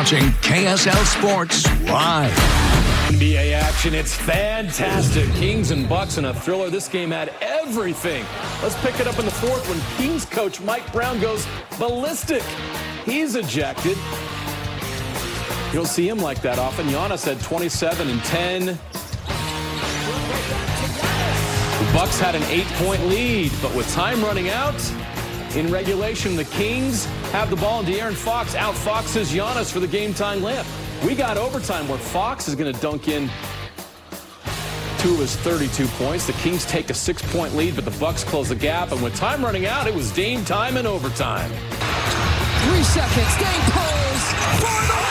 watching KSL Sports Live. NBA action, it's fantastic. Kings and Bucks in a thriller. This game had everything. Let's pick it up in the fourth when Kings coach Mike Brown goes ballistic. He's ejected. You don't see him like that often. Giannis had 27 and 10. The Bucks had an 8-point lead, but with time running out in regulation, the Kings have the ball, and De'Aaron Fox outfoxes Giannis for the game-time layup. We got overtime where Fox is going to dunk in 2 of his 32 points. The Kings take a 6-point lead, but the Bucks close the gap, and with time running out, it was Dame time and overtime. 3 seconds. Dame pulls for the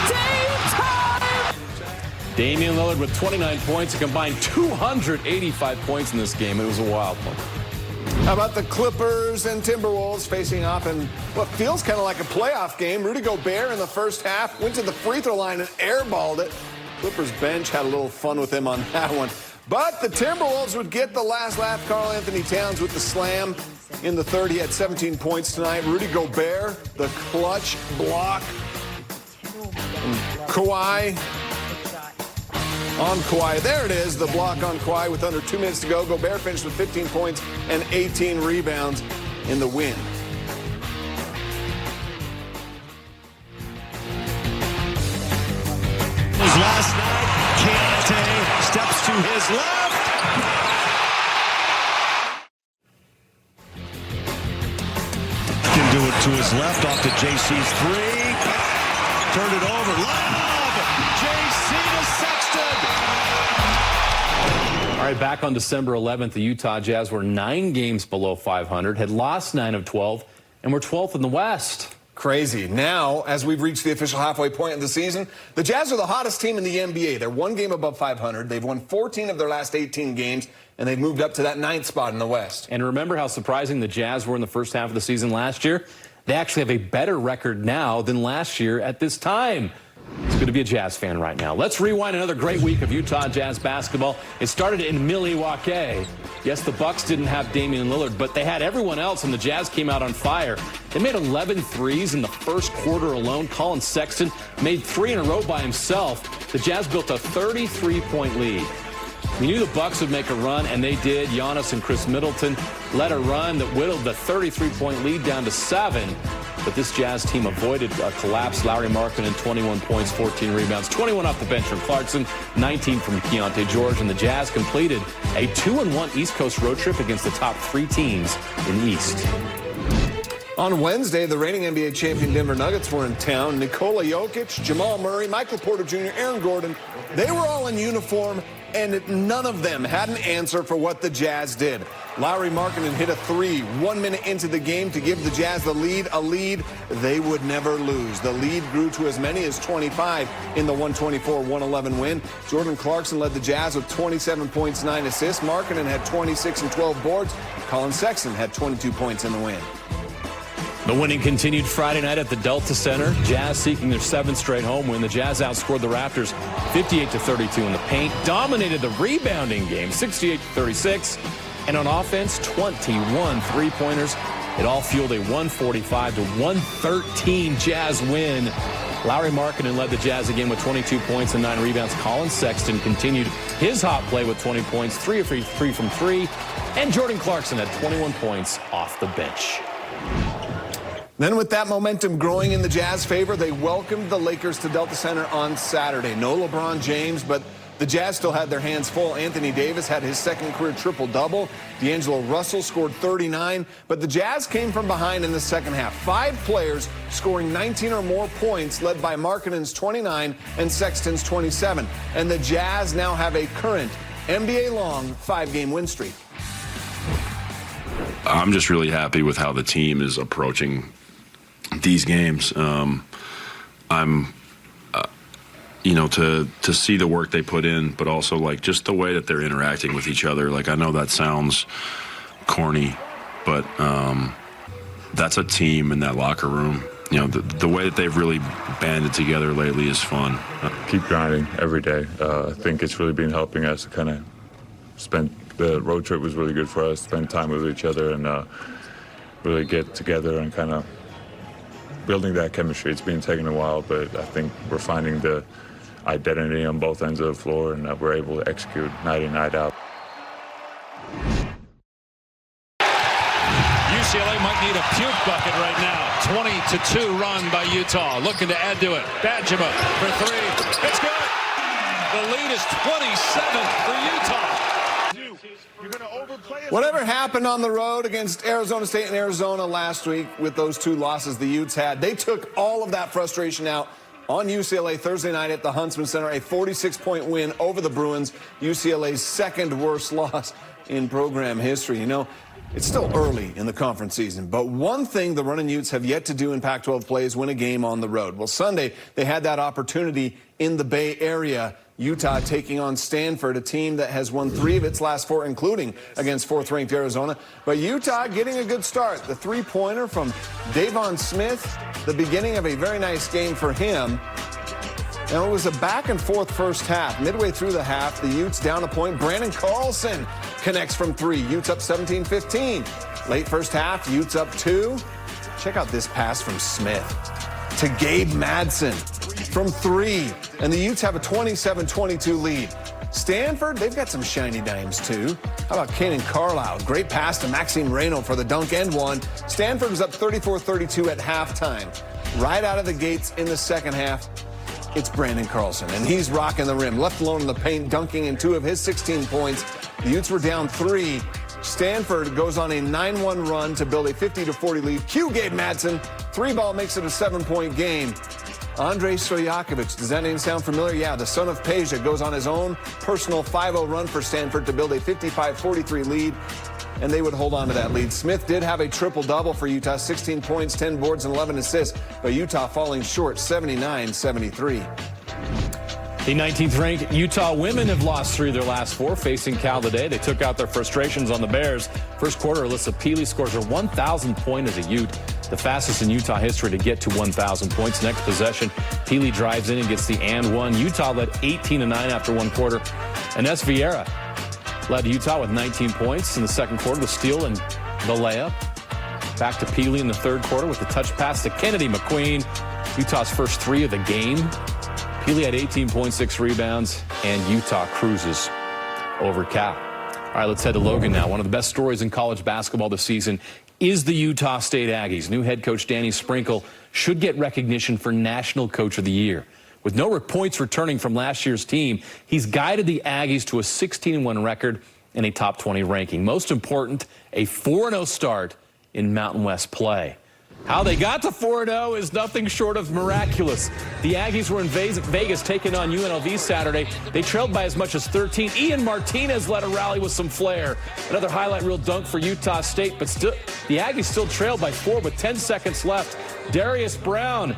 Dame time! Damian Lillard with 29 points, a combined 285 points in this game. It was a wild one. How about the Clippers and Timberwolves facing off in what feels kind of like a playoff game? Rudy Gobert in the first half went to the free throw line and airballed it. Clippers bench had a little fun with him on that one. But the Timberwolves would get the last laugh. Karl Anthony Towns with the slam in the third. He had 17 points tonight. Rudy Gobert, the clutch block. And Kawhi. On Kawhi. There it is, the block on Kawhi with under 2 minutes to go. Gobert finished with 15 points and 18 rebounds in the win. Was last night, Kante steps to his left. Can do it to his left off to JC's 3. Turned it over. Lob! JC to Sexton. All right, back on December 11th, the Utah Jazz were 9 games below 500, had lost 9 of 12, and were 12th in the West. Crazy. Now, as we've reached the official halfway point of the season, the Jazz are the hottest team in the NBA. They're 1 game above 500. They've won 14 of their last 18 games, and they've moved up to that 9th spot in the West. And remember how surprising the Jazz were in the first half of the season last year? They actually have a better record now than last year at this time. It's good to be a Jazz fan right now. Let's rewind another great week of Utah Jazz basketball. It started in Milwaukee. Yes, the Bucks didn't have Damian Lillard, but they had everyone else, and the Jazz came out on fire. They made 11 threes in the first quarter alone. Colin Sexton made 3 in a row by himself. The Jazz built a 33-point lead. We knew the Bucks would make a run, and they did. Giannis and Chris Middleton led a run that whittled the 33-point lead down to 7. But this Jazz team avoided a collapse. Lauri Markkanen, 21 points, 14 rebounds, 21 off the bench from Clarkson, 19 from Keontae George. And the Jazz completed a 2-1 East Coast road trip against the top 3 teams in the East. On Wednesday, the reigning NBA champion Denver Nuggets were in town. Nikola Jokic, Jamal Murray, Michael Porter Jr., Aaron Gordon, they were all in uniform, and none of them had an answer for what the Jazz did. Lauri Markkanen hit a 3 1 minute into the game to give the Jazz the lead, a lead they would never lose. The lead grew to as many as 25 in the 124-111 win. Jordan Clarkson led the Jazz with 27 points, 9 assists. Markkanen had 26 and 12 boards. Colin Sexton had 22 points in the win. The winning continued Friday night at the Delta Center. Jazz seeking their 7th straight home win. The Jazz outscored the Raptors 58-32 in the paint, dominated the rebounding game 68-36, and on offense 21 three-pointers. It all fueled a 145-113 Jazz win. Lauri Markkanen led the Jazz again with 22 points and 9 rebounds. Colin Sexton continued his hot play with 20 points, 3 from 3, and Jordan Clarkson had 21 points off the bench. Then with that momentum growing in the Jazz favor, they welcomed the Lakers to Delta Center on Saturday. No LeBron James, but the Jazz still had their hands full. Anthony Davis had his 2nd career triple-double. D'Angelo Russell scored 39, but the Jazz came from behind in the second half. 5 players scoring 19 or more points, led by Markkanen's 29 and Sexton's 27. And the Jazz now have a current NBA-long 5-game win streak. I'm just really happy with how the team is approaching these games. To see the work they put in, but also like just the way that they're interacting with each other. Like, I know that sounds corny, but that's a team in that locker room. You know, the way that they've really banded together lately is fun. Keep grinding every day. I think it's really been helping us to kind of spend. The road trip was really good for us, spend time with each other and really get together and kind of building that chemistry. It's been taking a while, but I think we're finding the identity on both ends of the floor, and that we're able to execute night in, night out. UCLA might need a puke bucket right now. 20-2 run by Utah. Looking to add to it. Badgema for three. It's good. The lead is 27 for Utah. Whatever happened on the road against Arizona State and Arizona last week with those two losses the Utes had, they took all of that frustration out on UCLA Thursday night at the Huntsman Center, a 46-point win over the Bruins, UCLA's second worst loss in program history. You know, it's still early in the conference season, but one thing the Runnin' Utes have yet to do in Pac-12 play is win a game on the road. Well, Sunday, they had that opportunity in the Bay Area. Utah taking on Stanford, a team that has won 3 of its last 4, including against 4th-ranked Arizona. But Utah getting a good start. The three-pointer from Davon Smith, the beginning of a very nice game for him. Now, it was a back-and-forth first half. Midway through the half, the Utes down a point. Brandon Carlson connects from 3. Utes up 17-15. Late first half, Utes up 2. Check out this pass from Smith to Gabe Madsen from 3. And the Utes have a 27-22 lead. Stanford, they've got some shiny dimes, too. How about Kanan Carlisle? Great pass to Maxime Reynaud for the dunk and one. Stanford was up 34-32 at halftime. Right out of the gates in the second half, it's Brandon Carlson, and he's rocking the rim. Left alone in the paint, dunking in 2 of his 16 points. The Utes were down 3. Stanford goes on a 9-1 run to build a 50-40 lead. Cue Gabe Madsen. 3-ball makes it a 7-point game. Andrei Stojakovic, does that name sound familiar? Yeah, the son of Peja goes on his own personal 5-0 run for Stanford to build a 55-43 lead, and they would hold on to that lead. Smith did have a triple-double for Utah, 16 points, 10 boards, and 11 assists, but Utah falling short, 79-73. The 19th-ranked Utah women have lost 3 of their last 4 facing Cal today. They took out their frustrations on the Bears. First quarter, Alyssa Peely scores her 1,000th point as a Ute, the fastest in Utah history to get to 1,000 points. Next possession, Peely drives in and gets the and one. Utah led 18-9 after 1 quarter. Ines Vieira led Utah with 19 points in the second quarter, the steal and the layup. Back to Peely in the third quarter with the touch pass to Kennedy McQueen. Utah's first 3 of the game. Peely had 18 points, 6 rebounds, and Utah cruises over Cal. All right, let's head to Logan now. One of the best stories in college basketball this season is the Utah State Aggies. New head coach Danny Sprinkle should get recognition for National Coach of the Year. With no points returning from last year's team, he's guided the Aggies to a 16-1 record and a top 20 ranking. Most important, a 4-0 start in Mountain West play. How they got to 4-0 is nothing short of miraculous. The Aggies were in Vegas taking on UNLV Saturday. They trailed by as much as 13. Ian Martinez led a rally with some flair. Another highlight reel dunk for Utah State, but still, the Aggies still trailed by 4 with 10 seconds left. Darius Brown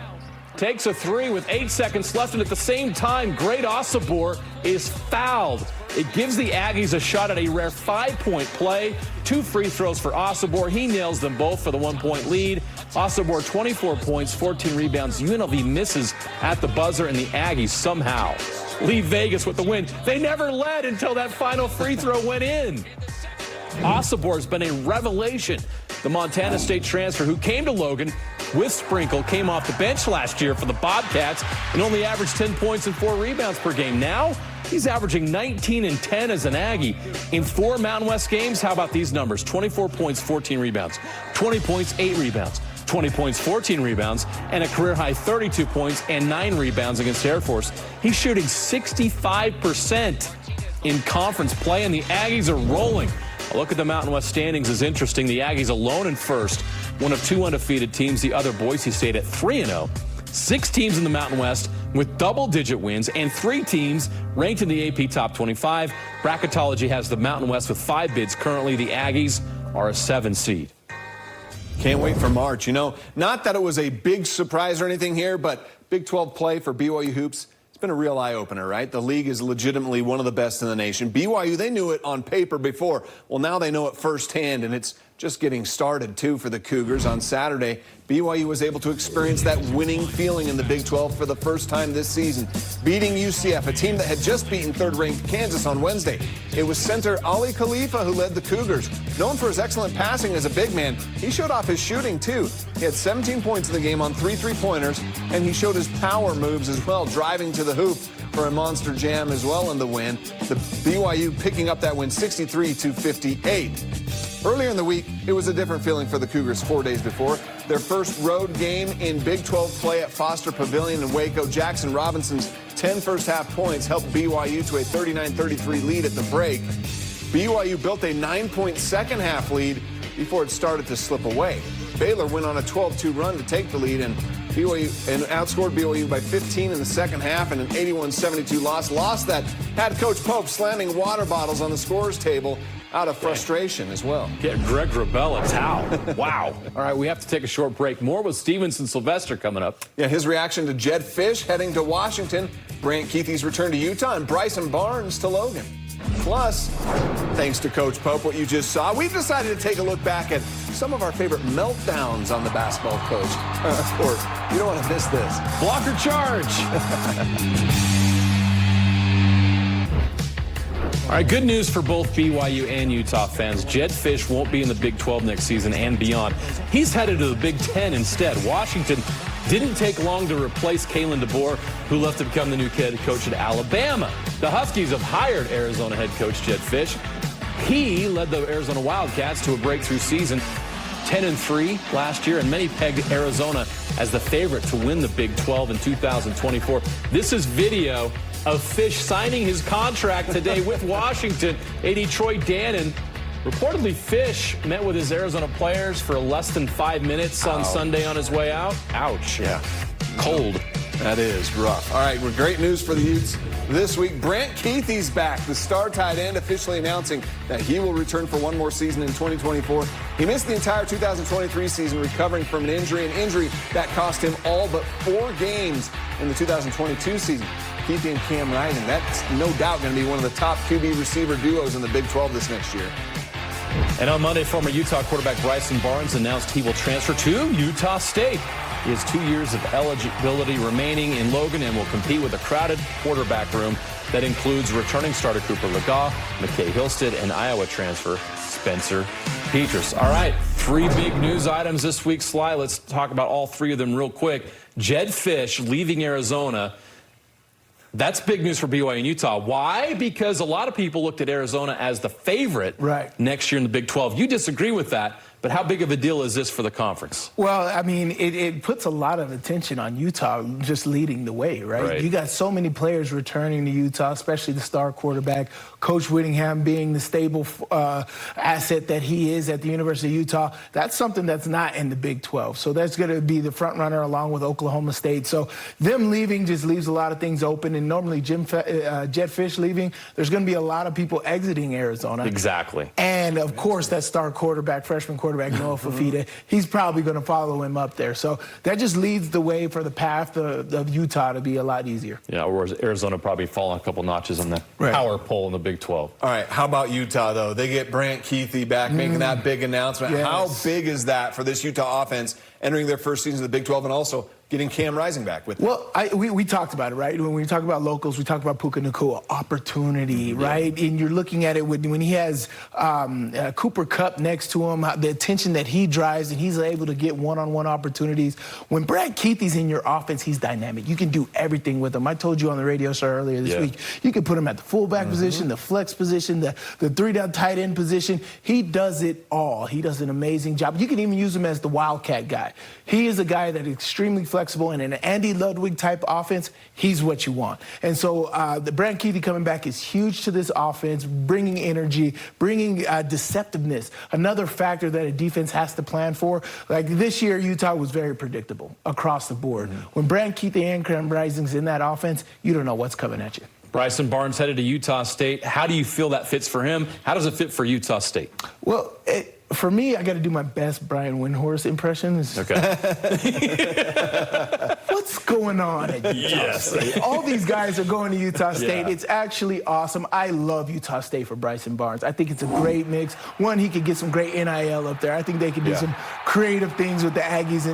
takes a 3 with 8 seconds left, and at the same time, Great Osobor is fouled. It gives the Aggies a shot at a rare 5-point play. 2 free throws for Osobor. He nails them both for the 1-point lead. Osobor 24 points, 14 rebounds. UNLV misses at the buzzer, and the Aggies somehow leave Vegas with the win. They never led until that final free throw went in. Osobor has been a revelation. The Montana State transfer who came to Logan with Sprinkle came off the bench last year for the Bobcats and only averaged 10 points and 4 rebounds per game. Now he's averaging 19 and 10 as an Aggie. In 4 Mountain West games, how about these numbers? 24 points, 14 rebounds. 20 points, 8 rebounds. 20 points, 14 rebounds, and a career-high 32 points and 9 rebounds against Air Force. He's shooting 65% in conference play, and the Aggies are rolling. A look at the Mountain West standings is interesting. The Aggies alone in first, one of 2 undefeated teams. The other, Boise State, at 3-0. 6 teams in the Mountain West with double-digit wins, and 3 teams ranked in the AP Top 25. Bracketology has the Mountain West with 5 bids. Currently, the Aggies are a 7 seed. Can't wait for March. You know, not that it was a big surprise or anything here, but Big 12 play for BYU Hoops, it's been a real eye-opener, right? The league is legitimately one of the best in the nation. BYU, they knew it on paper before. Well, now they know it firsthand, and it's just getting started, too, for the Cougars. On Saturday, BYU was able to experience that winning feeling in the Big 12 for the first time this season, beating UCF, a team that had just beaten third-ranked Kansas on Wednesday. It was center Ali Khalifa who led the Cougars. Known for his excellent passing as a big man, he showed off his shooting, too. He had 17 points in the game on 3 three-pointers, and he showed his power moves as well, driving to the hoop for a monster jam as well in the win. The BYU picking up that win 63-58. Earlier in the week, it was a different feeling for the Cougars 4 days before. Their first road game in Big 12 play at Foster Pavilion in Waco. Jackson Robinson's 10 first-half points helped BYU to a 39-33 lead at the break. BYU built a 9-point second-half lead before it started to slip away. Baylor went on a 12-2 run to take the lead and outscored BYU by 15 in the second half in an 81-72 loss that had Coach Pope slamming water bottles on the scorers table out of frustration as well. Get Greg Wrubell a towel. Wow. All right, we have to take a short break. More with Stevenson Sylvester coming up. Yeah, his reaction to Jed Fish heading to Washington, Brant Keithy's return to Utah, and Bryson Barnes to Logan. Plus, thanks to Coach Pope, what you just saw, we've decided to take a look back at some of our favorite meltdowns on the basketball coach. Of course, you don't want to miss this. Blocker charge. All right, good news for both BYU and Utah fans. Jed Fish won't be in the Big 12 next season and beyond. He's headed to the Big 10 instead. Washington didn't take long to replace Kalen DeBoer, who left to become the new head coach at Alabama. The Huskies have hired Arizona head coach Jed Fish. He led the Arizona Wildcats to a breakthrough season, 10-3 last year, and many pegged Arizona as the favorite to win the Big 12 in 2024. This is video of Fish signing his contract today with Washington. AD Troy Dannon. Reportedly, Fish met with his Arizona players for less than 5 minutes on Sunday on his way out. Ouch. Yeah. Cold. That is rough. All right, well, great news for the Utes this week. Brant Keithy's back, the star tight end, officially announcing that he will return for one more season in 2024. He missed the entire 2023 season recovering from an injury that cost him all but 4 games in the 2022 season. Keithy and Cam Rising, that's no doubt going to be one of the top QB receiver duos in the Big 12 this next year. And on Monday, former Utah quarterback Bryson Barnes announced he will transfer to Utah State. He has 2 years of eligibility remaining in Logan and will compete with a crowded quarterback room that includes returning starter Cooper Legault, McKay Hillstead, and Iowa transfer Spencer Petras. All right, 3 big news items this week, Sly. Let's talk about all 3 of them real quick. Jed Fish leaving Arizona. That's big news for BYU and Utah. Why? Because a lot of people looked at Arizona as the favorite next year in the Big 12. You disagree with that, but how big of a deal is this for the conference? Well, I mean, it puts a lot of attention on Utah just leading the way, right? You got so many players returning to Utah, especially the star quarterback, Coach Whittingham being the stable asset that he is at the University of Utah. That's something that's not in the Big 12. So that's going to be the front runner along with Oklahoma State. So them leaving just leaves a lot of things open. And normally Jed Fish leaving, there's going to be a lot of people exiting Arizona. Exactly. And, of course, that star quarterback, freshman quarterback, Noah Fafita, he's probably going to follow him up there. So that just leads the way for the path of Utah to be a lot easier. Yeah, whereas Arizona probably fall a couple notches on the power poll in the Big 12. All right, how about Utah, though? They get Brant Keithy back, making that big announcement. Yes. How big is that for this Utah offense entering their first season of the Big 12 and also getting Cam Rising back with them? Well, we talked about it, right? When we talk about locals, we talk about Puka Nacua, opportunity, right? And you're looking at it when he has Cooper Kupp next to him, the attention that he drives, and he's able to get one-on-one opportunities. When Brant Keithy's in your offense, he's dynamic. You can do everything with him. I told you on the radio show earlier this week, you can put him at the fullback position, the flex position, the 3-down tight end position. He does it all. He does an amazing job. You can even use him as the wildcat guy. He is a guy that is extremely flexible, and in an Andy Ludwig type offense, he's what you want. And so the Brant Keithy coming back is huge to this offense, bringing energy, bringing deceptiveness, another factor that a defense has to plan for. Like this year, Utah was very predictable across the board. When Brant Keithy and Cam Rising's in that offense, you don't know what's coming at you. Bryson Barnes headed to Utah State. How do you feel that fits for him? How does it fit for Utah State? Well, For me, I got to do my best Brian Windhorst impression. Okay. What's going on at Utah State? All these guys are going to Utah State. It's actually awesome. I love Utah State for Bryson Barnes. I think it's a great mix. One, he could get some great NIL up there. I think they could do some creative things with the Aggies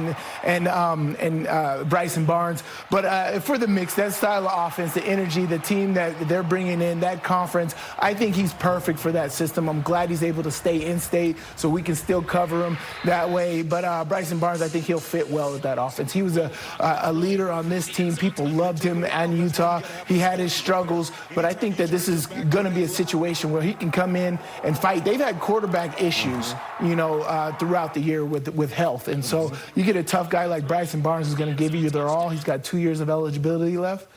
and Bryson Barnes. But for the mix, that style of offense, the energy, the team that they're bringing in, that conference, I think he's perfect for that system. I'm glad he's able to stay in state so we can still cover him that way. But Bryson Barnes, I think he'll fit well with that offense. He was a leader on this team. People loved him in Utah. He had his struggles, but I think that this is going to be a situation where he can come in and fight. They've had quarterback issues, throughout the year with health. And so you get a tough guy like Bryson Barnes who's going to give you their all. He's got 2 years of eligibility left.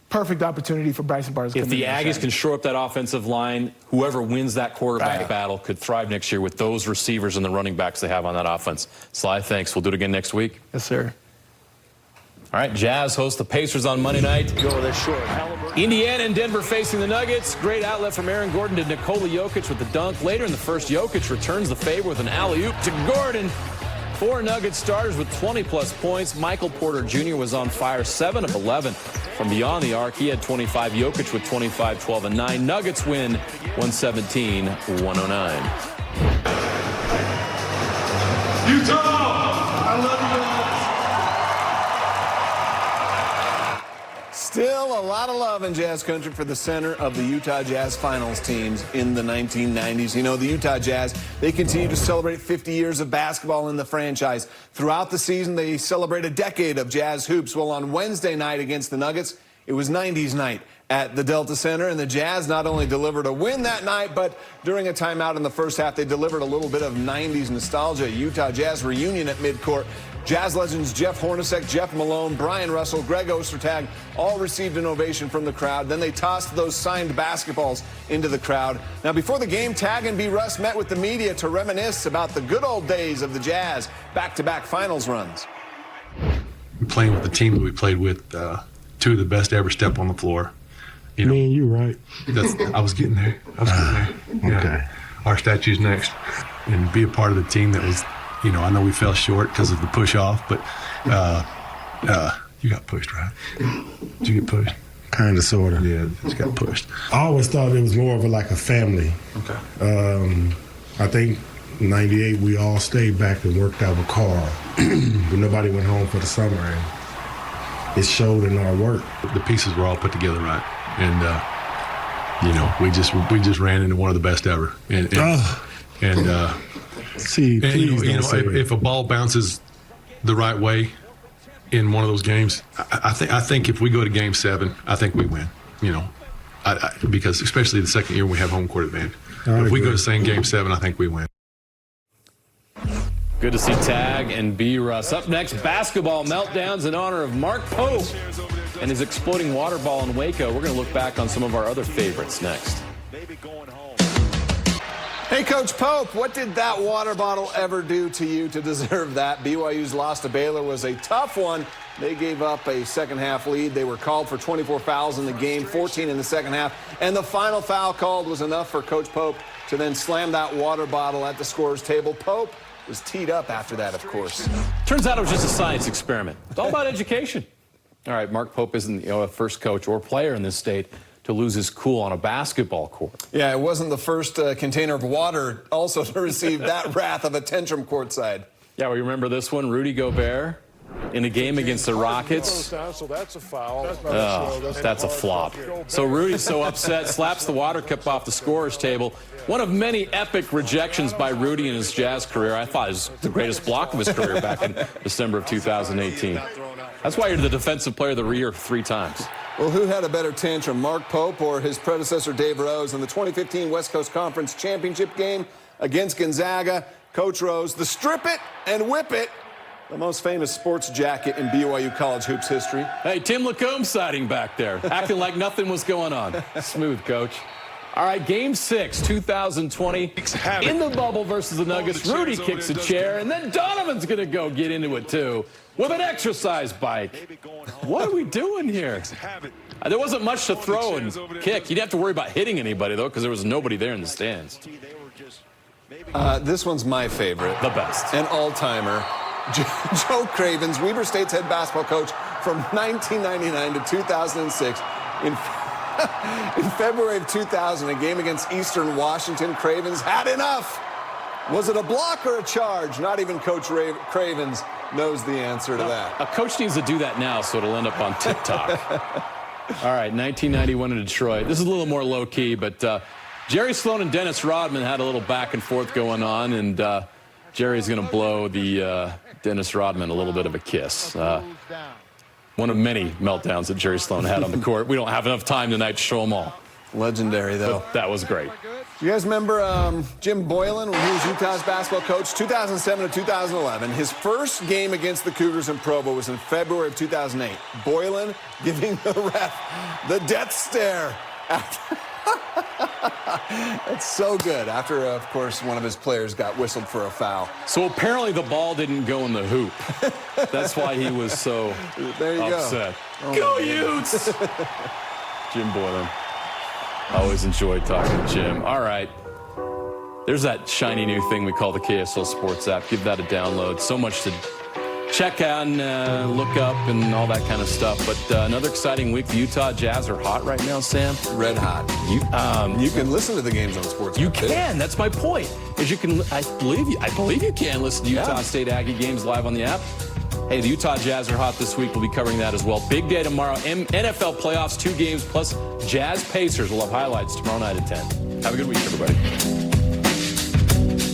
Perfect opportunity for Bryson Barnes. If the Aggies can shore up that offensive line, whoever wins that quarterback battle could thrive next year with those receivers and the running backs they have on that offense. Sly, thanks. We'll do it again next week. Yes, sir. All right, Jazz host the Pacers on Monday night. Go this short. Indiana and Denver facing the Nuggets. Great outlet from Aaron Gordon to Nikola Jokic with the dunk. Later in the first, Jokic returns the favor with an alley-oop to Gordon. 4 Nuggets starters with 20-plus points. Michael Porter Jr. was on fire, 7 of 11 from beyond the arc. He had 25. Jokic with 25, 12, and 9. Nuggets win 117-109. Utah! I love you guys. Still a lot of love in Jazz country for the center of the Utah Jazz finals teams in the 1990s. You know, the Utah Jazz, they continue to celebrate 50 years of basketball in the franchise. Throughout the season, they celebrate a decade of Jazz hoops. Well, on Wednesday night against the Nuggets, it was 90s night at the Delta Center, and the Jazz not only delivered a win that night, but during a timeout in the first half, they delivered a little bit of 90s nostalgia. Utah Jazz reunion at midcourt. Jazz legends Jeff Hornacek, Jeff Malone, Brian Russell, Greg Ostertag all received an ovation from the crowd. Then they tossed those signed basketballs into the crowd. Now, before the game, Tag and B. Russ met with the media to reminisce about the good old days of the Jazz back-to-back finals runs. Playing with the team that we played with, 2 of the best to ever step on the floor. Man, you right. I was getting there. Yeah. Okay. Our statue's next. And be a part of the team that was, I know we fell short because of the push-off, but you got pushed, right? Did you get pushed? Kind of, sort of. Yeah, just got pushed. I always thought it was more of a family. Okay. I think 98 we all stayed back and worked out with Carl. But nobody went home for the summer, and it showed in our work. The pieces were all put together right. And, we just ran into one of the best ever. See, please don't say that. If a ball bounces the right way in one of those games, I think if we go to Game 7, I think we win. Because especially the second year we have home court advantage. If we go to the same Game 7, I think we win. Good to see Tag and B. Russ. Up next, basketball meltdowns in honor of Mark Pope and his exploding water ball in Waco. We're going to look back on some of our other favorites next. Hey, Coach Pope, what did that water bottle ever do to you to deserve that? BYU's loss to Baylor was a tough one. They gave up a second-half lead. They were called for 24 fouls in the game, 14 in the second half. And the final foul called was enough for Coach Pope to then slam that water bottle at the scorer's table. Pope was teed up after that, of course. Turns out it was just a science experiment. It's all about education. All right, Mark Pope isn't the first coach or player in this state to lose his cool on a basketball court. Yeah, it wasn't the first container of water also to receive that wrath of a tantrum courtside. Yeah, we remember this one, Rudy Gobert in a game against the Rockets. So that's a foul. That's a flop. So Rudy's so upset, slaps the water cup off the scorer's table. One of many epic rejections by Rudy in his Jazz career. I thought it was the greatest block of his career back in December of 2018. That's why you're the Defensive Player of the Year 3 times. Well, who had a better tantrum, Mark Pope or his predecessor Dave Rose in the 2015 West Coast Conference Championship game against Gonzaga? Coach Rose, the strip it and whip it, the most famous sports jacket in BYU college hoops history. Hey, Tim Lacombe sighting back there, acting like nothing was going on. Smooth, Coach. All right, Game 6, 2020. In the bubble versus the Nuggets, Rudy kicks a chair, and then Donovan's going to go get into it, too, with an exercise bike. What are we doing here? There wasn't much to throw and kick. You didn't have to worry about hitting anybody, though, because there was nobody there in the stands. This one's my favorite. The best. An all-timer. Joe Cravens, Weber State's head basketball coach from 1999 to 2006. In February of 2000, a game against Eastern Washington, Cravens had enough. Was it a block or a charge? Not even Coach Cravens knows the answer to that. A coach needs to do that now so it'll end up on TikTok. All right, 1991 in Detroit. This is a little more low-key, but Jerry Sloan and Dennis Rodman had a little back and forth going on, and Jerry's going to blow the Dennis Rodman a little bit of a kiss. One of many meltdowns that Jerry Sloan had on the court. We don't have enough time tonight to show them all. Legendary, though. But that was great. You guys remember Jim Boylan when he was Utah's basketball coach? 2007 to 2011. His first game against the Cougars in Provo was in February of 2008. Boylan giving the ref the death stare. That's so good. After, of course, one of his players got whistled for a foul. So apparently the ball didn't go in the hoop. That's why he was so upset. Go Utes! Jim Boylan. I always enjoyed talking to Jim. All right. There's that shiny new thing we call the KSL Sports app. Give that a download. So much to check out and look up and all that kind of stuff. But another exciting week. The Utah Jazz are hot right now, Sam. Red hot. You can listen to the games on Sports. You can. That's my point. Is you can. I believe you can listen to Utah State Aggie games live on the app. Hey, the Utah Jazz are hot this week. We'll be covering that as well. Big day tomorrow. NFL playoffs, 2 games, plus Jazz Pacers. We'll have highlights tomorrow night at 10. Have a good week, everybody.